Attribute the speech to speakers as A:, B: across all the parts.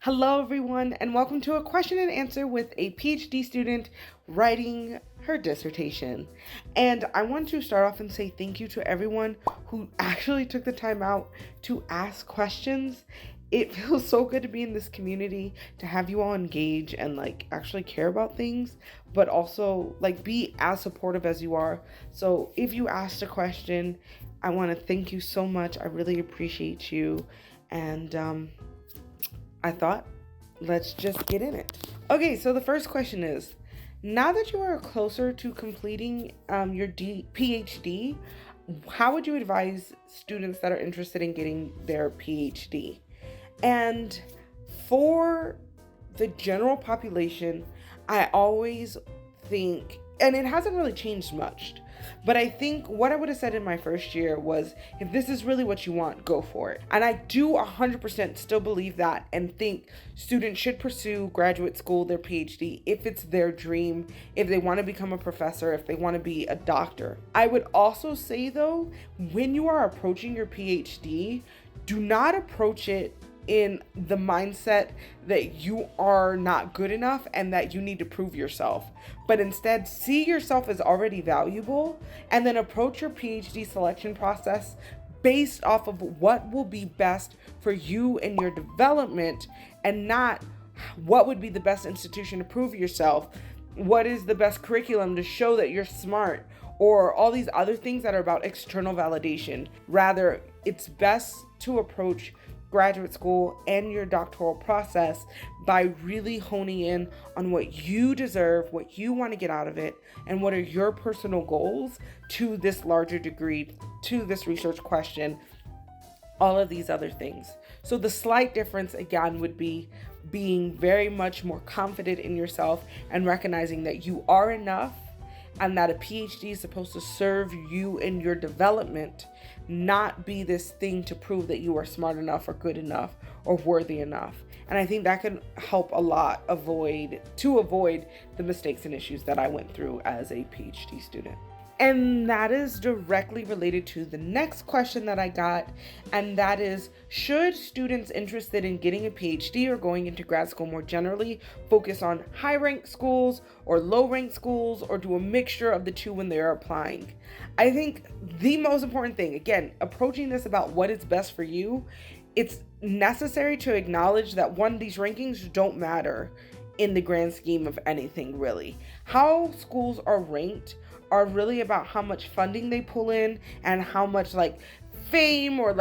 A: Hello, everyone, and welcome to a question and answer with a PhD student writing her dissertation. And I want to start off and say thank you to everyone who actually took the time out to ask questions. It feels so good to be in this community, to have you all engage and actually care about things, but also be as supportive as you are. So if you asked a question, I want to thank you so much. I really appreciate you. And I thought, let's just get in it. Okay, so the first question is, now that you are closer to completing your PhD, how would you advise students that are interested in getting their PhD? And for the general population, I always think, and it hasn't really changed much, but I think what I would have said in my first year was, if this is really what you want, go for it. And I do 100% still believe that and think students should pursue graduate school, their PhD, if it's their dream, if they want to become a professor, if they want to be a doctor. I would also say though, when you are approaching your PhD, do not approach it in the mindset that you are not good enough and that you need to prove yourself, but instead see yourself as already valuable, and then approach your PhD selection process based off of what will be best for you and your development, and not what would be the best institution to prove yourself, what is the best curriculum to show that you're smart, or all these other things that are about external validation. Rather, it's best to approach graduate school and your doctoral process by really honing in on what you deserve, what you want to get out of it, and what are your personal goals to this larger degree, to this research question, all of these other things. So the slight difference again would be being very much more confident in yourself and recognizing that you are enough, and that a PhD is supposed to serve you in your development, not be this thing to prove that you are smart enough or good enough or worthy enough. And I think that can help a lot avoid the mistakes and issues that I went through as a PhD student. And that is directly related to the next question that I got, and that is, should students interested in getting a PhD or going into grad school more generally focus on high-ranked schools or low-ranked schools, or do a mixture of the two when they're applying? I think the most important thing, again, approaching this about what is best for you, it's necessary to acknowledge that one, these rankings don't matter in the grand scheme of anything really. How schools are ranked are really about how much funding they pull in and how much fame or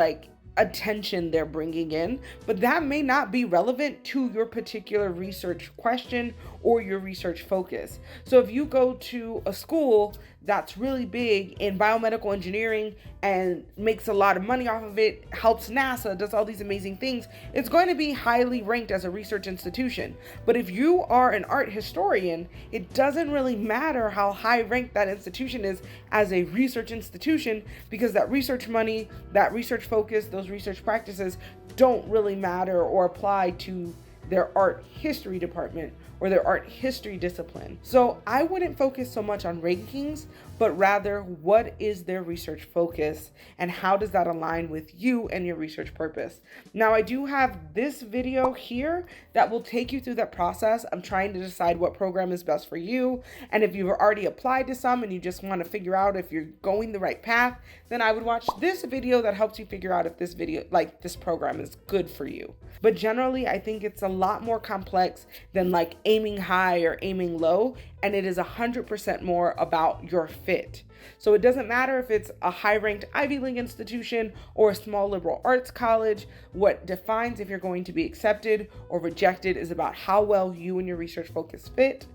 A: attention they're bringing in, but that may not be relevant to your particular research question or your research focus. So if you go to a school that's really big in biomedical engineering and makes a lot of money off of it, helps NASA, does all these amazing things, it's going to be highly ranked as a research institution. But if you are an art historian, it doesn't really matter how high ranked that institution is as a research institution, because that research money, that research focus, those research practices don't really matter or apply to their art history department or their art history discipline. So I wouldn't focus so much on rankings, but rather what is their research focus and how does that align with you and your research purpose. Now I do have this video here that will take you through that process. I'm trying to decide what program is best for you, and if you've already applied to some and you just want to figure out if you're going the right path, then I would watch this video that helps you figure out if this program is good for you. But generally, I think it's a lot more complex than aiming high or aiming low, and it is 100% more about your fit. So it doesn't matter if it's a high-ranked Ivy League institution or a small liberal arts college. What defines if you're going to be accepted or rejected is about how well you and your research focus fit.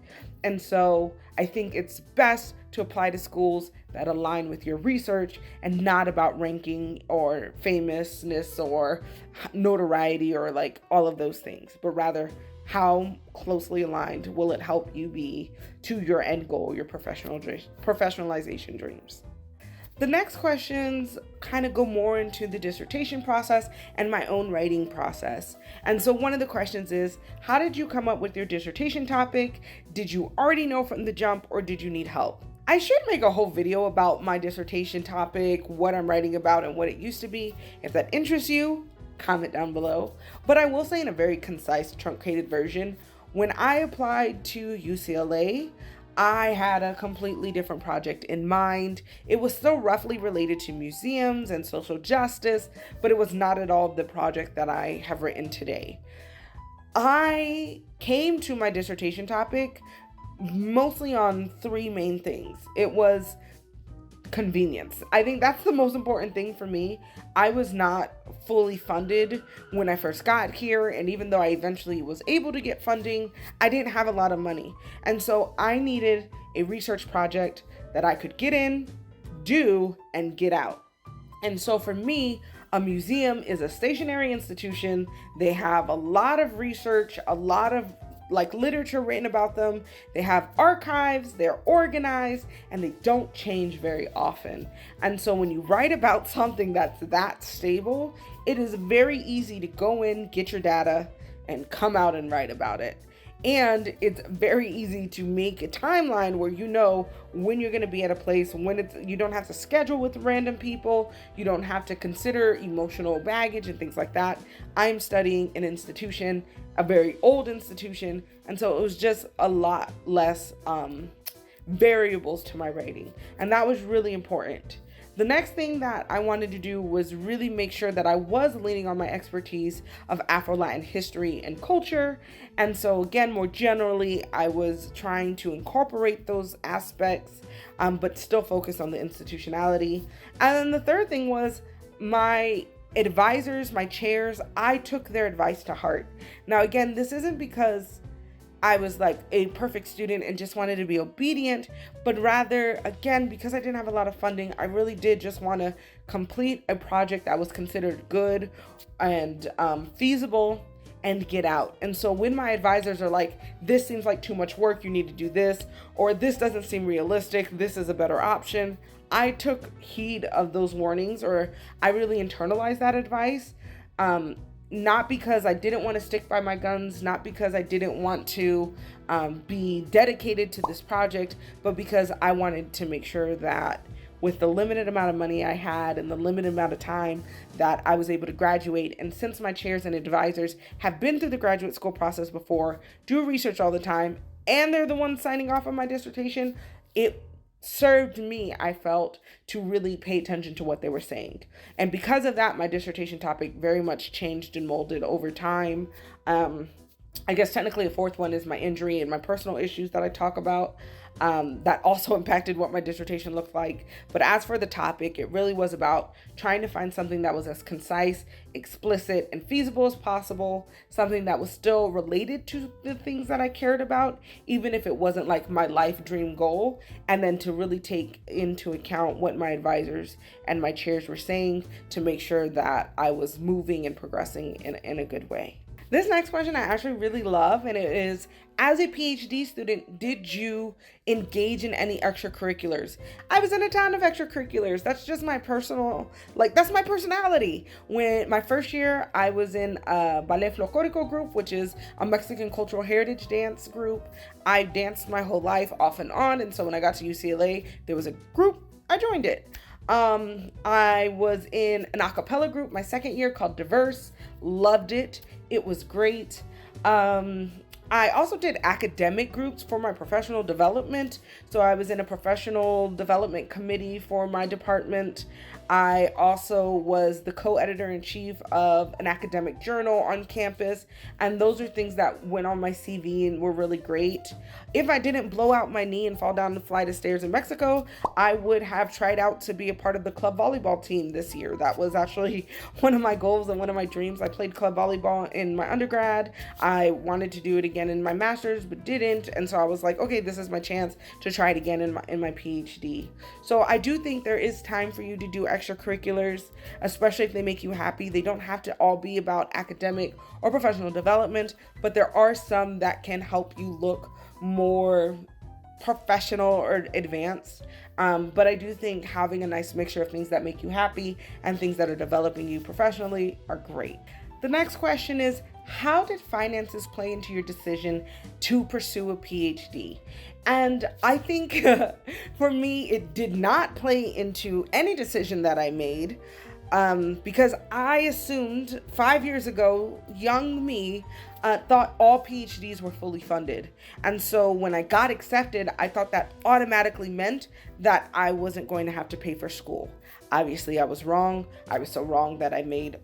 A: And so I think it's best to apply to schools that align with your research and not about ranking or famousness or notoriety or all of those things, but rather how closely aligned will it help you be to your end goal, your professionalization dreams. The next questions kind of go more into the dissertation process and my own writing process. And so one of the questions is, how did you come up with your dissertation topic? Did you already know from the jump, or did you need help? I should make a whole video about my dissertation topic, what I'm writing about, and what it used to be. If that interests you, comment down below. But I will say, in a very concise, truncated version, when I applied to UCLA, I had a completely different project in mind. It was still roughly related to museums and social justice, but it was not at all the project that I have written today. I came to my dissertation topic mostly on three main things. It was convenience. I think that's the most important thing for me. I was not fully funded when I first got here, and even though I eventually was able to get funding, I didn't have a lot of money. And so I needed a research project that I could get in, do, and get out. And so for me, a museum is a stationary institution. They have a lot of research, a lot of literature written about them. They have archives, they're organized, and they don't change very often. And so when you write about something that's that stable, it is very easy to go in, get your data, and come out and write about it. And it's very easy to make a timeline where you know when you're going to be at a place, you don't have to schedule with random people, you don't have to consider emotional baggage and things like that. I'm studying an institution, a very old institution, and so it was just a lot less variables to my writing, and that was really important. The next thing that I wanted to do was really make sure that I was leaning on my expertise of Afro-Latin history and culture. And so again, more generally, I was trying to incorporate those aspects, but still focus on the institutionality. And then the third thing was my advisors, my chairs, I took their advice to heart. Now, again, this isn't because I was like a perfect student and just wanted to be obedient, but rather, again, because I didn't have a lot of funding, I really did just want to complete a project that was considered good and feasible and get out. And so when my advisors are like, this seems like too much work, you need to do this, or this doesn't seem realistic, this is a better option, I took heed of those warnings, or I really internalized that advice. Not because I didn't want to stick by my guns, not because I didn't want to be dedicated to this project, but because I wanted to make sure that with the limited amount of money I had and the limited amount of time that I was able to graduate. And since my chairs and advisors have been through the graduate school process before, do research all the time, and they're the ones signing off on my dissertation, it served me, I felt, to really pay attention to what they were saying. And because of that, my dissertation topic very much changed and molded over time. I guess technically a fourth one is my injury and my personal issues that I talk about. That also impacted what my dissertation looked like. But as for the topic, it really was about trying to find something that was as concise, explicit, and feasible as possible, something that was still related to the things that I cared about, even if it wasn't like my life dream goal, and then to really take into account what my advisors and my chairs were saying to make sure that I was moving and progressing in a good way. This next question I actually really love, and it is, as a PhD student, did you engage in any extracurriculars? I was in a ton of extracurriculars. That's just my that's my personality. When my first year, I was in a ballet folklorico group, which is a Mexican cultural heritage dance group. I danced my whole life off and on, and so when I got to UCLA, there was a group, I joined it. I was in an a cappella group my second year called Diverse. Loved it. It was great. I also did academic groups for my professional development. So I was in a professional development committee for my department. I also was the co-editor-in-chief of an academic journal on campus. And those are things that went on my CV and were really great. If I didn't blow out my knee and fall down the flight of stairs in Mexico, I would have tried out to be a part of the club volleyball team this year. That was actually one of my goals and one of my dreams. I played club volleyball in my undergrad. I wanted to do it again in my master's, but didn't. And so I was like, okay, this is my chance to try it again in my PhD. So I do think there is time for you to do extracurriculars, especially if they make you happy. They don't have to all be about academic or professional development, but there are some that can help you look more professional or advanced. But I do think having a nice mixture of things that make you happy and things that are developing you professionally are great. The next question is, how did finances play into your decision to pursue a PhD? And I think for me, it did not play into any decision that I made. Because I assumed 5 years ago, young me thought all PhDs were fully funded. And so when I got accepted, I thought that automatically meant that I wasn't going to have to pay for school. Obviously, I was wrong. I was so wrong that I made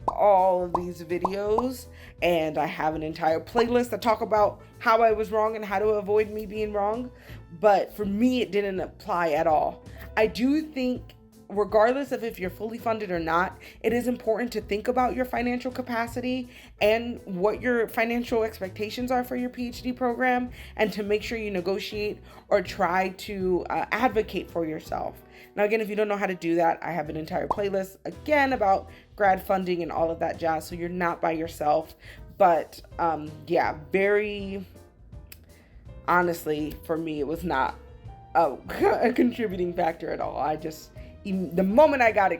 A: all of these videos, and I have an entire playlist that talk about how I was wrong and how to avoid me being wrong. But for me, it didn't apply at all. I do think, regardless of if you're fully funded or not, it is important to think about your financial capacity and what your financial expectations are for your PhD program, and to make sure you negotiate or try to advocate for yourself. Now, again, if you don't know how to do that, I have an entire playlist, again, about grad funding and all of that jazz, so you're not by yourself. But yeah, very honestly, for me, it was not a contributing factor at all. The moment I got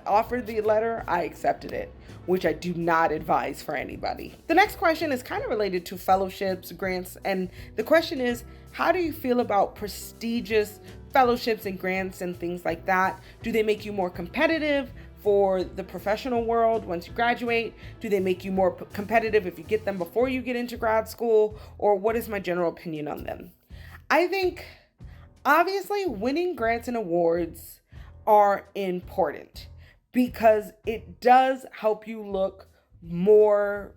A: offered the letter, I accepted it, which I do not advise for anybody. The next question is kind of related to fellowships, grants, and the question is, how do you feel about prestigious fellowships and grants and things like that? Do they make you more competitive for the professional world once you graduate? Do they make you more competitive if you get them before you get into grad school? Or what is my general opinion on them? I think, obviously, winning grants and awards are important because it does help you look more,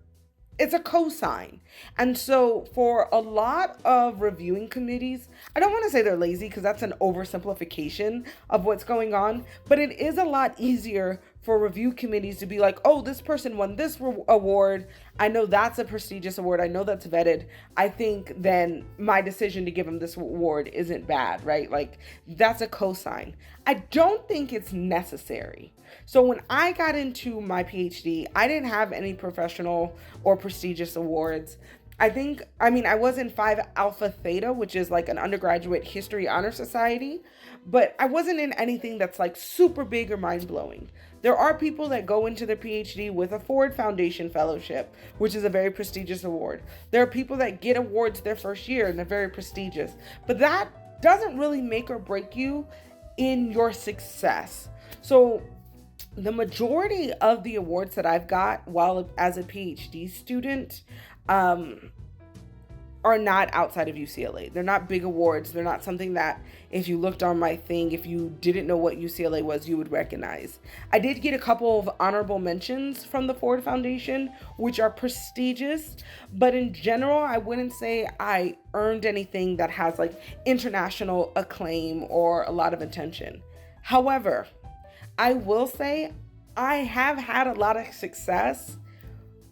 A: it's a cosign. And so for a lot of reviewing committees, I don't want to say they're lazy because that's an oversimplification of what's going on, but it is a lot easier for review committees to be like, oh, this person won this award. I know that's a prestigious award. I know that's vetted. I think then my decision to give him this award isn't bad, right? Like, that's a cosign. I don't think it's necessary. So when I got into my PhD, I didn't have any professional or prestigious awards. I was in Phi Alpha Theta, which is like an undergraduate history honor society, but I wasn't in anything that's like super big or mind-blowing. There are people that go into their PhD with a Ford Foundation Fellowship, which is a very prestigious award. There are people that get awards their first year and they're very prestigious, but that doesn't really make or break you in your success. So the majority of the awards that I've got while as a PhD student are not outside of UCLA. They're not big awards. They're not something that if you looked on my thing, if you didn't know what UCLA was, you would recognize. I did get a couple of honorable mentions from the Ford Foundation, which are prestigious, but in general, I wouldn't say I earned anything that has like international acclaim or a lot of attention. However, I will say I have had a lot of success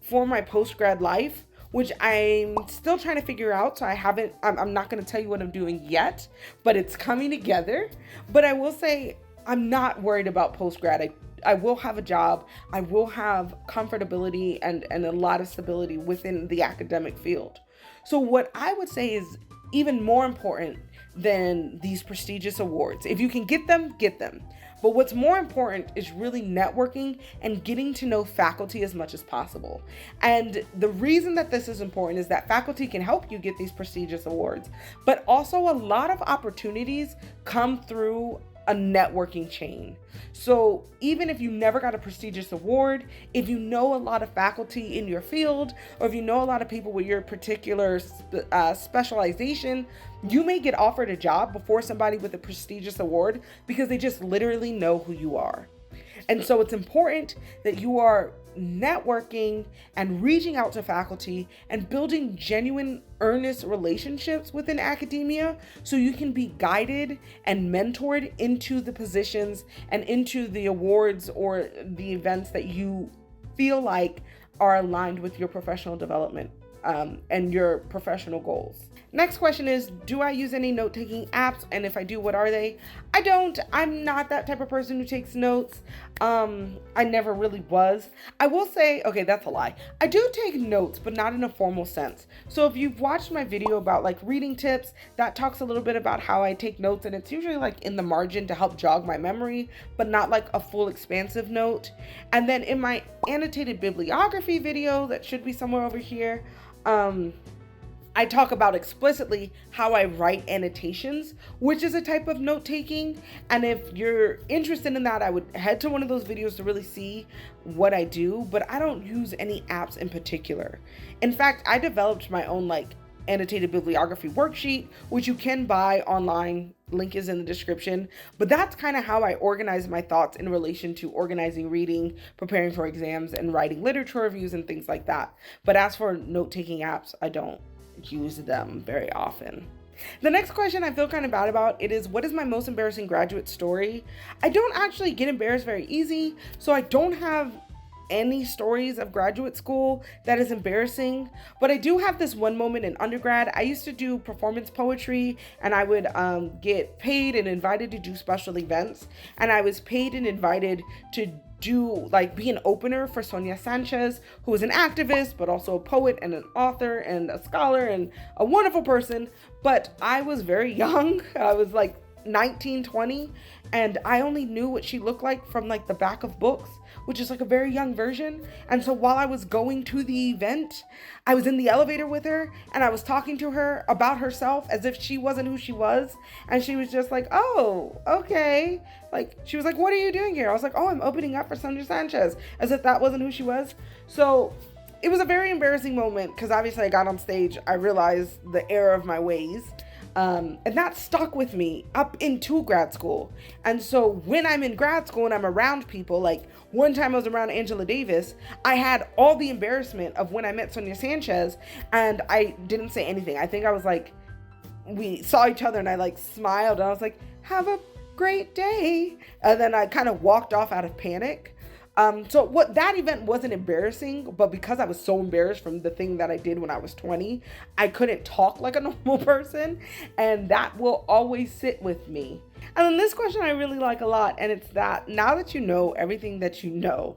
A: for my PostGrad life, which I'm still trying to figure out. So I'm not going to tell you what I'm doing yet, but it's coming together. But I will say I'm not worried about PostGrad. I will have a job. I will have comfortability and a lot of stability within the academic field. So what I would say is even more important than these prestigious awards. If you can get them, get them. But what's more important is really networking and getting to know faculty as much as possible. And the reason that this is important is that faculty can help you get these prestigious awards, but also a lot of opportunities come through a networking chain. So even if you never got a prestigious award, if you know a lot of faculty in your field, or if you know a lot of people with your particular specialization, you may get offered a job before somebody with a prestigious award because they just literally know who you are. And so it's important that you are networking and reaching out to faculty and building genuine, earnest relationships within academia so you can be guided and mentored into the positions and into the awards or the events that you feel like are aligned with your professional development and your professional goals. Next question is, do I use any note-taking apps? And if I do, what are they? I don't. I'm not that type of person who takes notes. I never really was. I will say, okay, that's a lie. I do take notes, but not in a formal sense. So if you've watched my video about like reading tips, that talks a little bit about how I take notes, and it's usually like in the margin to help jog my memory, but not like a full expansive note. And then in my annotated bibliography video that should be somewhere over here, I talk about explicitly how I write annotations, which is a type of note taking. And if you're interested in that, I would head to one of those videos to really see what I do, but I don't use any apps in particular. In fact, I developed my own annotated bibliography worksheet, which you can buy online. Link is in the description. But that's kind of how I organize my thoughts in relation to organizing reading, preparing for exams, and writing literature reviews and things like that. But as for note-taking apps, I don't use them very often. The next question I feel kind of bad about it is, what is my most embarrassing graduate story? I don't actually get embarrassed very easy, so I don't have any stories of graduate school that is embarrassing, but I do have this one moment in undergrad. I used to do performance poetry, and I would get paid and invited to do special events, and I was paid and invited to be an opener for Sonia Sanchez, who is an activist, but also a poet and an author and a scholar and a wonderful person. But I was very young. I was 19, 20, and I only knew what she looked like from the back of books, which is a very young version. And so while I was going to the event, I was in the elevator with her, and I was talking to her about herself as if she wasn't who she was. And she was just like, oh, okay. She was like, what are you doing here? I was like, oh, I'm opening up for Sonia Sanchez, as if that wasn't who she was. So it was a very embarrassing moment, because obviously I got on stage, I realized the error of my ways. And that stuck with me up into grad school. And so when I'm in grad school and I'm around people, one time I was around Angela Davis, I had all the embarrassment of when I met Sonia Sanchez, and I didn't say anything. I think I was we saw each other and I smiled, and I was like, have a great day. And then I kind of walked off out of panic. So that event wasn't embarrassing, but because I was so embarrassed from the thing that I did when I was 20, I couldn't talk like a normal person, and that will always sit with me. And then this question I really like a lot, and it's that, now that you know everything that you know,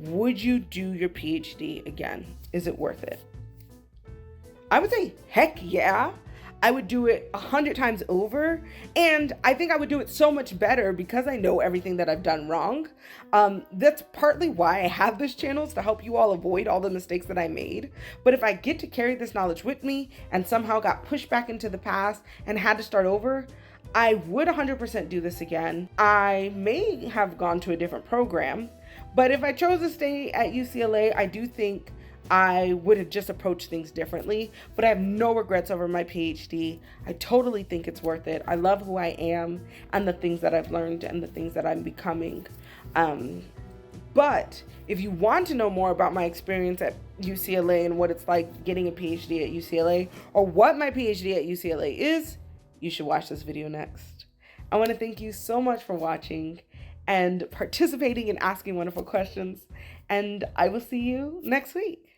A: would you do your PhD again? Is it worth it? I would say, heck yeah. I would do it 100 times over, and I think I would do it so much better because I know everything that I've done wrong. That's partly why I have this channel, is to help you all avoid all the mistakes that I made. But if I get to carry this knowledge with me and somehow got pushed back into the past and had to start over, I would 100% do this again. I may have gone to a different program, but if I chose to stay at UCLA, I do think I would have just approached things differently, but I have no regrets over my PhD. I totally think it's worth it. I love who I am and the things that I've learned and the things that I'm becoming. But if you want to know more about my experience at UCLA and what it's like getting a PhD at UCLA, or what my PhD at UCLA is, you should watch this video next. I want to thank you so much for watching and participating and asking wonderful questions, and I will see you next week.